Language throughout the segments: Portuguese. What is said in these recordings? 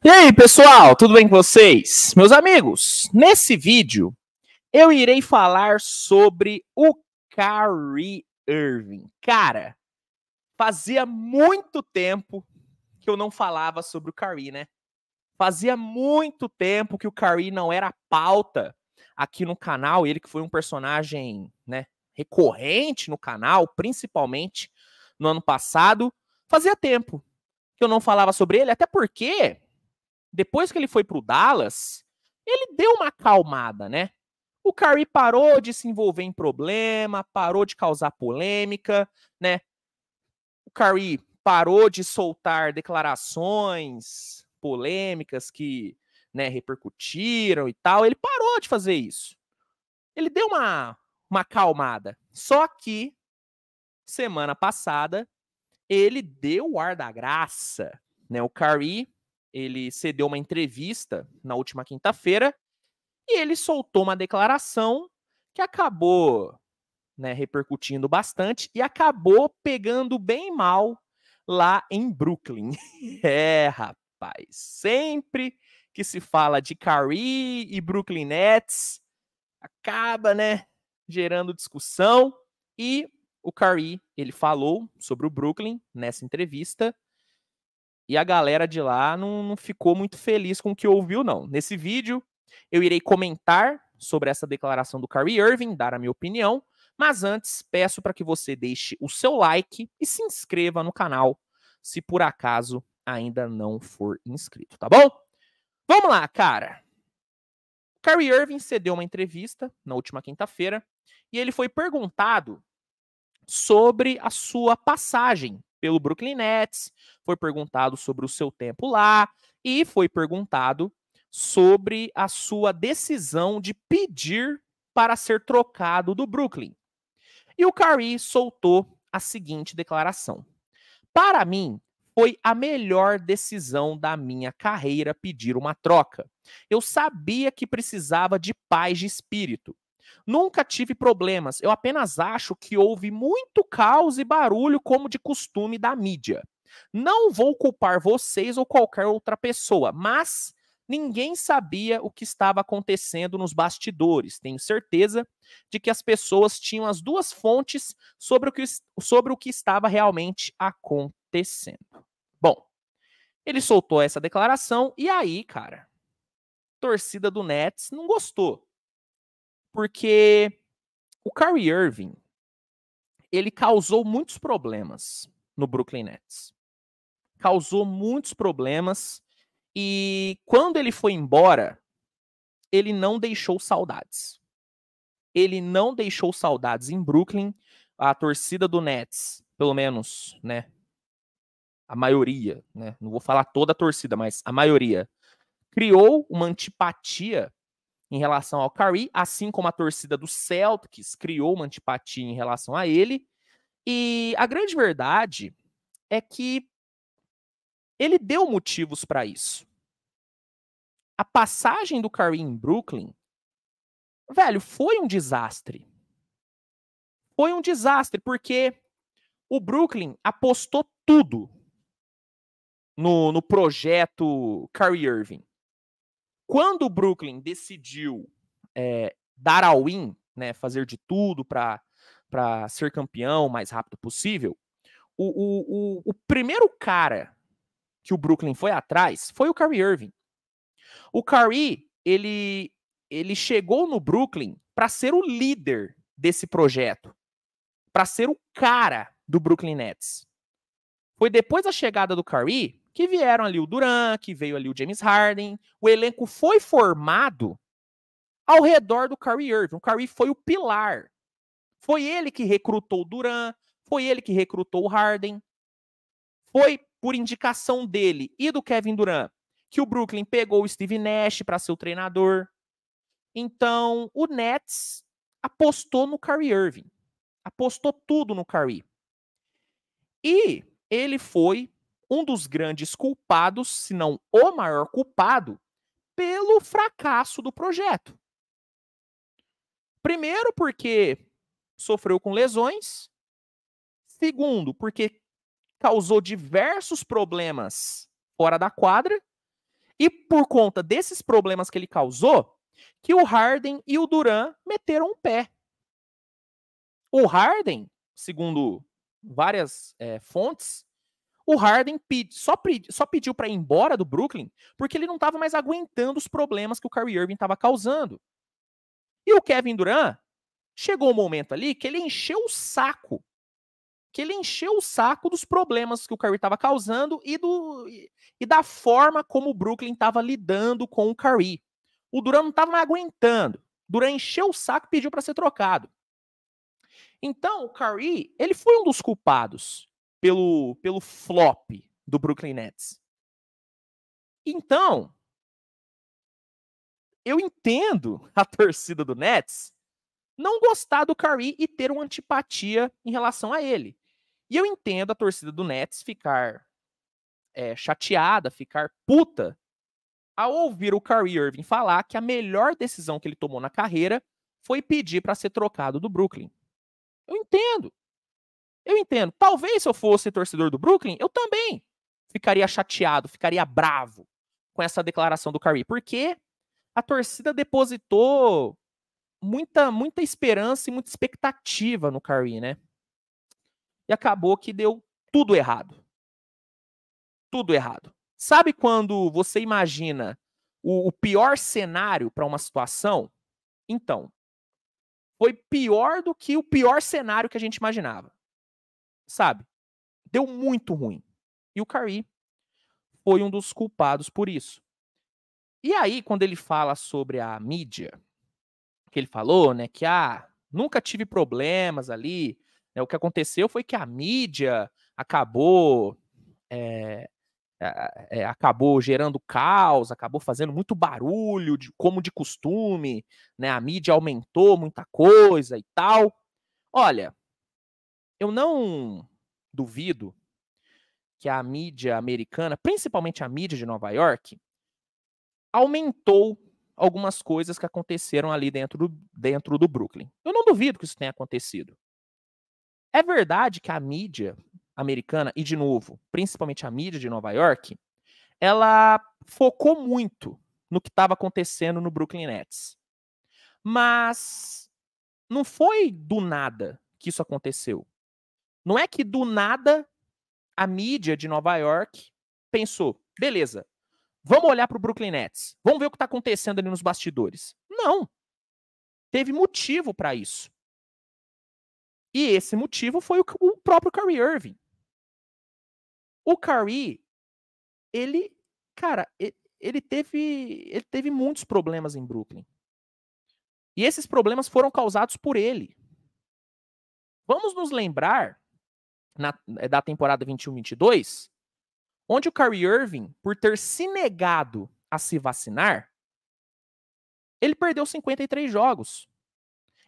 E aí, pessoal, tudo bem com vocês? Meus amigos, nesse vídeo eu irei falar sobre o Kyrie Irving. Cara, fazia muito tempo que eu não falava sobre o Kyrie, né? Fazia muito tempo que o Kyrie não era pauta aqui no canal, ele que foi um personagem, né, recorrente no canal, principalmente no ano passado. Fazia tempo que eu não falava sobre ele, até porque depois que ele foi pro Dallas, ele deu uma acalmada, né? O Kyrie parou de se envolver em problema, parou de causar polêmica, né? O Kyrie parou de soltar declarações polêmicas que, né, repercutiram e tal. Ele parou de fazer isso. Ele deu uma acalmada. Só que semana passada ele deu o ar da graça, né? O Kyrie, ele cedeu uma entrevista na última quinta-feira e ele soltou uma declaração que acabou, né, repercutindo bastante e acabou pegando bem mal lá em Brooklyn. É, rapaz, sempre que se fala de Kyrie e Brooklyn Nets, acaba, né, gerando discussão. E o Kyrie, ele falou sobre o Brooklyn nessa entrevista e a galera de lá não ficou muito feliz com o que ouviu, não. Nesse vídeo, eu irei comentar sobre essa declaração do Kyrie Irving, dar a minha opinião, mas antes, peço para que você deixe o seu like e se inscreva no canal, se por acaso ainda não for inscrito, tá bom? Vamos lá, cara. Kyrie Irving cedeu uma entrevista na última quinta-feira e ele foi perguntado sobre a sua passagem pelo Brooklyn Nets, foi perguntado sobre o seu tempo lá e foi perguntado sobre a sua decisão de pedir para ser trocado do Brooklyn. E o Kyrie soltou a seguinte declaração: para mim, foi a melhor decisão da minha carreira pedir uma troca. Eu sabia que precisava de paz de espírito. Nunca tive problemas, eu apenas acho que houve muito caos e barulho, como de costume da mídia. Não vou culpar vocês ou qualquer outra pessoa, mas ninguém sabia o que estava acontecendo nos bastidores. Tenho certeza de que as pessoas tinham as duas fontes sobre o que estava realmente acontecendo. Bom, ele soltou essa declaração e aí, cara, a torcida do Nets não gostou. Porque o Kyrie Irving, ele causou muitos problemas no Brooklyn Nets. Causou muitos problemas e quando ele foi embora, ele não deixou saudades. Ele não deixou saudades em Brooklyn. A torcida do Nets, pelo menos, né, a maioria, né, não vou falar toda a torcida, mas a maioria, criou uma antipatia em relação ao Kyrie, assim como a torcida do Celtics criou uma antipatia em relação a ele. E a grande verdade é que ele deu motivos para isso. A passagem do Kyrie em Brooklyn, velho, foi um desastre. Foi um desastre porque o Brooklyn apostou tudo no projeto Kyrie Irving. Quando o Brooklyn decidiu dar all-in, né, fazer de tudo para ser campeão o mais rápido possível, o primeiro cara que o Brooklyn foi atrás foi o Kyrie Irving. O Kyrie, ele chegou no Brooklyn para ser o líder desse projeto, para ser o cara do Brooklyn Nets. Foi depois da chegada do Kyrie que vieram ali o Durant, que veio ali o James Harden. O elenco foi formado ao redor do Kyrie Irving. O Kyrie foi o pilar. Foi ele que recrutou o Durant, foi ele que recrutou o Harden. Foi por indicação dele e do Kevin Durant que o Brooklyn pegou o Steve Nash para ser o treinador. Então, o Nets apostou no Kyrie Irving. Apostou tudo no Kyrie. E ele foi um dos grandes culpados, se não o maior culpado, pelo fracasso do projeto. Primeiro, porque sofreu com lesões. Segundo, porque causou diversos problemas fora da quadra. E por conta desses problemas que ele causou, que o Harden e o Durant meteram um pé. O Harden, segundo várias fontes, o Harden só pediu para ir embora do Brooklyn porque ele não estava mais aguentando os problemas que o Kyrie Irving estava causando. E o Kevin Durant chegou um momento ali que ele encheu o saco. Que ele encheu o saco dos problemas que o Kyrie estava causando e da forma como o Brooklyn estava lidando com o Kyrie. O Durant não estava mais aguentando. O Durant encheu o saco e pediu para ser trocado. Então, o Kyrie, ele foi um dos culpados pelo flop do Brooklyn Nets. Então, eu entendo a torcida do Nets não gostar do Kyrie e ter uma antipatia em relação a ele. E eu entendo a torcida do Nets ficar chateada, ficar puta, ao ouvir o Kyrie Irving falar que a melhor decisão que ele tomou na carreira foi pedir para ser trocado do Brooklyn. Eu entendo. Eu entendo. Talvez se eu fosse torcedor do Brooklyn, eu também ficaria chateado, ficaria bravo com essa declaração do Kyrie, porque a torcida depositou muita esperança e muita expectativa no Kyrie, né? E acabou que deu tudo errado. Tudo errado. Sabe quando você imagina o pior cenário para uma situação? Então, foi pior do que o pior cenário que a gente imaginava. Sabe? Deu muito ruim. E o Kyrie foi um dos culpados por isso. E aí, quando ele fala sobre a mídia, que ele falou, né, que nunca tive problemas ali, né, o que aconteceu foi que a mídia acabou acabou gerando caos, acabou fazendo muito barulho, como de costume, né, a mídia aumentou muita coisa e tal. Olha, eu não duvido que a mídia americana, principalmente a mídia de Nova York, aumentou algumas coisas que aconteceram ali dentro do Brooklyn. Eu não duvido que isso tenha acontecido. É verdade que a mídia americana, e de novo, principalmente a mídia de Nova York, ela focou muito no que estava acontecendo no Brooklyn Nets. Mas não foi do nada que isso aconteceu. Não é que do nada a mídia de Nova York pensou, beleza, vamos olhar para o Brooklyn Nets, vamos ver o que está acontecendo ali nos bastidores. Não. Teve motivo para isso. E esse motivo foi o próprio Kyrie Irving. O Kyrie, ele teve muitos problemas em Brooklyn. E esses problemas foram causados por ele. Vamos nos lembrar da temporada 21-22, onde o Kyrie Irving, por ter se negado a se vacinar, ele perdeu 53 jogos.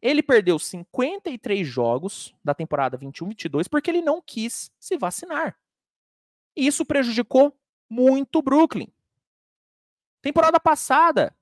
Ele perdeu 53 jogos da temporada 21-22 porque ele não quis se vacinar. E isso prejudicou muito o Brooklyn. Temporada passada,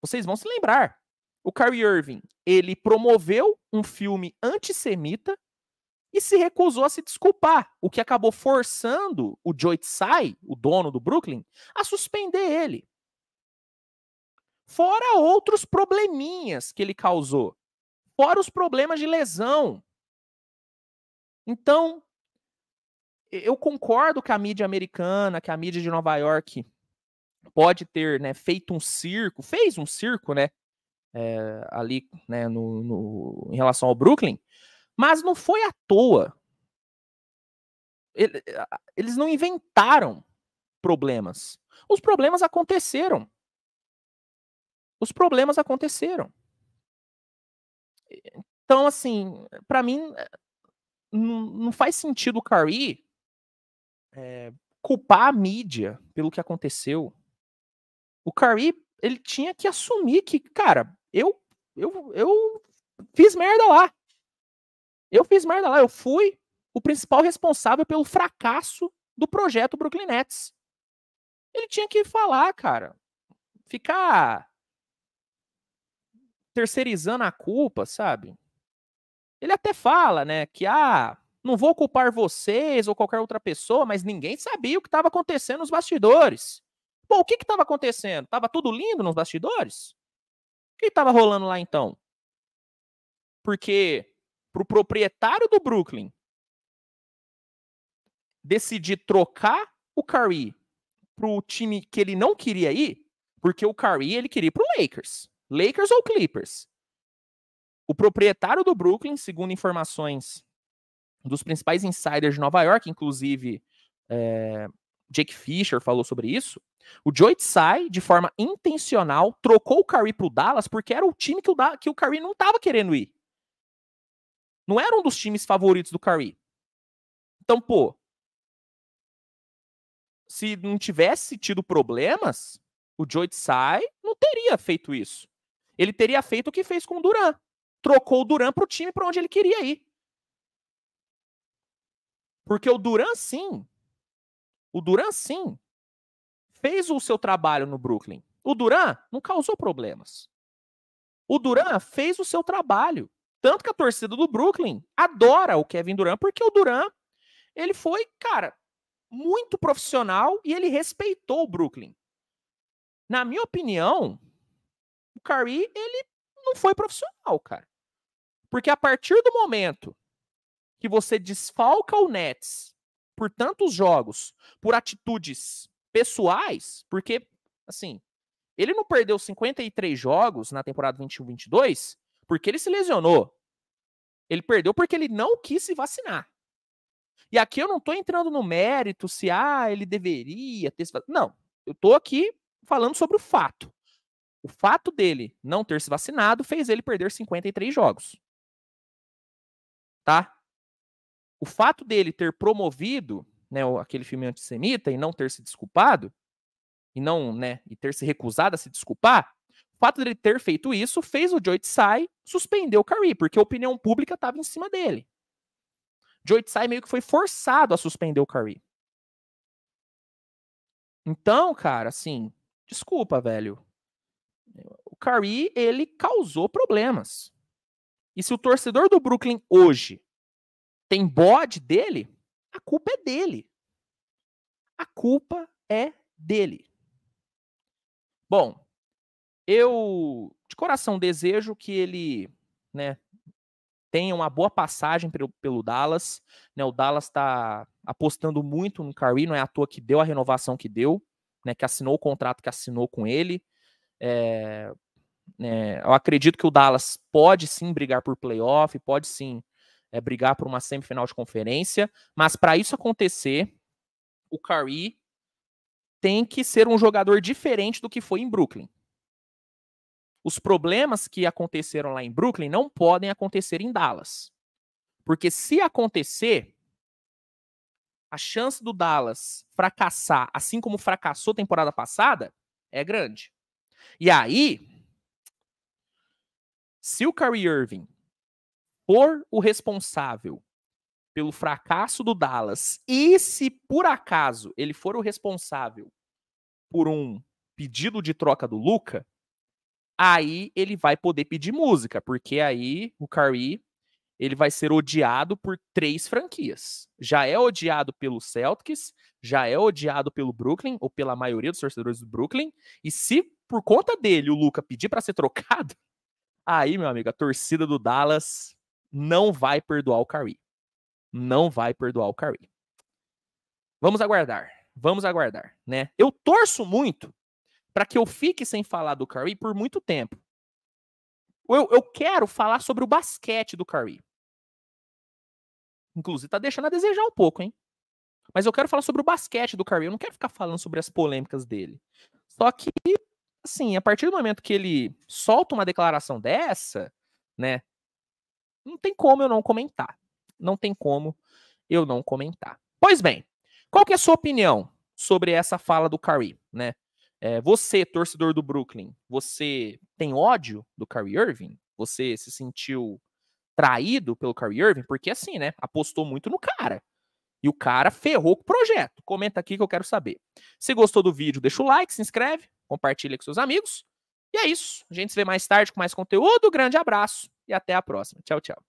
vocês vão se lembrar, o Kyrie Irving, ele promoveu um filme antissemita e se recusou a se desculpar, o que acabou forçando o Joe Tsai, o dono do Brooklyn, a suspender ele. Fora outros probleminhas que ele causou. Fora os problemas de lesão. Então, eu concordo que a mídia americana, que a mídia de Nova York pode ter, né, feito um circo, fez um circo, né, ali, né, em relação ao Brooklyn, mas não foi à toa. Eles não inventaram problemas. Os problemas aconteceram. Os problemas aconteceram. Então, assim, para mim, não faz sentido o Kyrie culpar a mídia pelo que aconteceu. O Kyrie, ele tinha que assumir que, cara, eu fiz merda lá. Eu fiz merda lá. Eu fui o principal responsável pelo fracasso do projeto Brooklyn Nets. Ele tinha que falar, cara. Ficar terceirizando a culpa, sabe? Ele até fala, né, que não vou culpar vocês ou qualquer outra pessoa, mas ninguém sabia o que estava acontecendo nos bastidores. Pô, o que estava acontecendo? Tava tudo lindo nos bastidores? O que estava rolando lá então? Porque pro proprietário do Brooklyn decidir trocar o Kyrie pro time que ele não queria ir, porque o Kyrie ele queria ir pro Lakers. Lakers ou Clippers? O proprietário do Brooklyn, segundo informações dos principais insiders de Nova York, inclusive Jake Fisher falou sobre isso, o Joe Tsai, de forma intencional, trocou o Kyrie pro Dallas porque era o time que o Kyrie não estava querendo ir. Não era um dos times favoritos do Kyrie. Então, pô, se não tivesse tido problemas, o Joe Tsai não teria feito isso. Ele teria feito o que fez com o Durant. Trocou o Durant pro time para onde ele queria ir. Porque o Durant, sim, fez o seu trabalho no Brooklyn. O Durant não causou problemas. O Durant fez o seu trabalho. Tanto que a torcida do Brooklyn adora o Kevin Durant, porque o Durant, ele foi, cara, muito profissional e ele respeitou o Brooklyn. Na minha opinião, o Kyrie, ele não foi profissional, cara. Porque a partir do momento que você desfalca o Nets por tantos jogos, por atitudes pessoais, porque, assim, ele não perdeu 53 jogos na temporada 21-22 porque ele se lesionou. Ele perdeu porque ele não quis se vacinar. E aqui eu não tô entrando no mérito se ele deveria ter se vacinado. Não, eu tô aqui falando sobre o fato. O fato dele não ter se vacinado fez ele perder 53 jogos. Tá? O fato dele ter promovido, né, aquele filme antissemita e não ter se desculpado, e ter se recusado a se desculpar, o fato dele ter feito isso fez o Joe Tsai suspender o Kyrie, porque a opinião pública estava em cima dele. Joe Tsai meio que foi forçado a suspender o Kyrie. Então, cara, assim, desculpa, velho. O Kyrie, ele causou problemas. E se o torcedor do Brooklyn hoje tem bode dele, a culpa é dele. A culpa é dele. Bom, eu de coração desejo que ele, né, tenha uma boa passagem pelo Dallas. Né, o Dallas está apostando muito no Kyrie, não é à toa que deu a renovação que deu, né, que assinou o contrato que assinou com ele. Eu acredito que o Dallas pode sim brigar por playoff, pode sim brigar por uma semifinal de conferência, mas para isso acontecer, o Kyrie tem que ser um jogador diferente do que foi em Brooklyn. Os problemas que aconteceram lá em Brooklyn não podem acontecer em Dallas. Porque se acontecer, a chance do Dallas fracassar, assim como fracassou a temporada passada, é grande. E aí, se o Kyrie Irving for o responsável pelo fracasso do Dallas, e se por acaso ele for o responsável por um pedido de troca do Luka, aí ele vai poder pedir música, porque aí o Kyrie ele vai ser odiado por 3 franquias. Já é odiado pelo Celtics, já é odiado pelo Brooklyn, ou pela maioria dos torcedores do Brooklyn, e se por conta dele o Luka pedir para ser trocado, aí, meu amigo, a torcida do Dallas não vai perdoar o Kyrie. Não vai perdoar o Kyrie. Vamos aguardar, né? Eu torço muito para que eu fique sem falar do Kyrie por muito tempo. Eu quero falar sobre o basquete do Kyrie. Inclusive, tá deixando a desejar um pouco, hein? Mas eu quero falar sobre o basquete do Kyrie. Eu não quero ficar falando sobre as polêmicas dele. Só que, assim, a partir do momento que ele solta uma declaração dessa, né? Não tem como eu não comentar. Não tem como eu não comentar. Pois bem, qual que é a sua opinião sobre essa fala do Kyrie, né? Você, torcedor do Brooklyn, você tem ódio do Kyrie Irving? Você se sentiu traído pelo Kyrie Irving? Porque assim, né? Apostou muito no cara. E o cara ferrou com o projeto. Comenta aqui que eu quero saber. Se gostou do vídeo, deixa o like, se inscreve, compartilha com seus amigos. E é isso. A gente se vê mais tarde com mais conteúdo. Grande abraço e até a próxima. Tchau, tchau.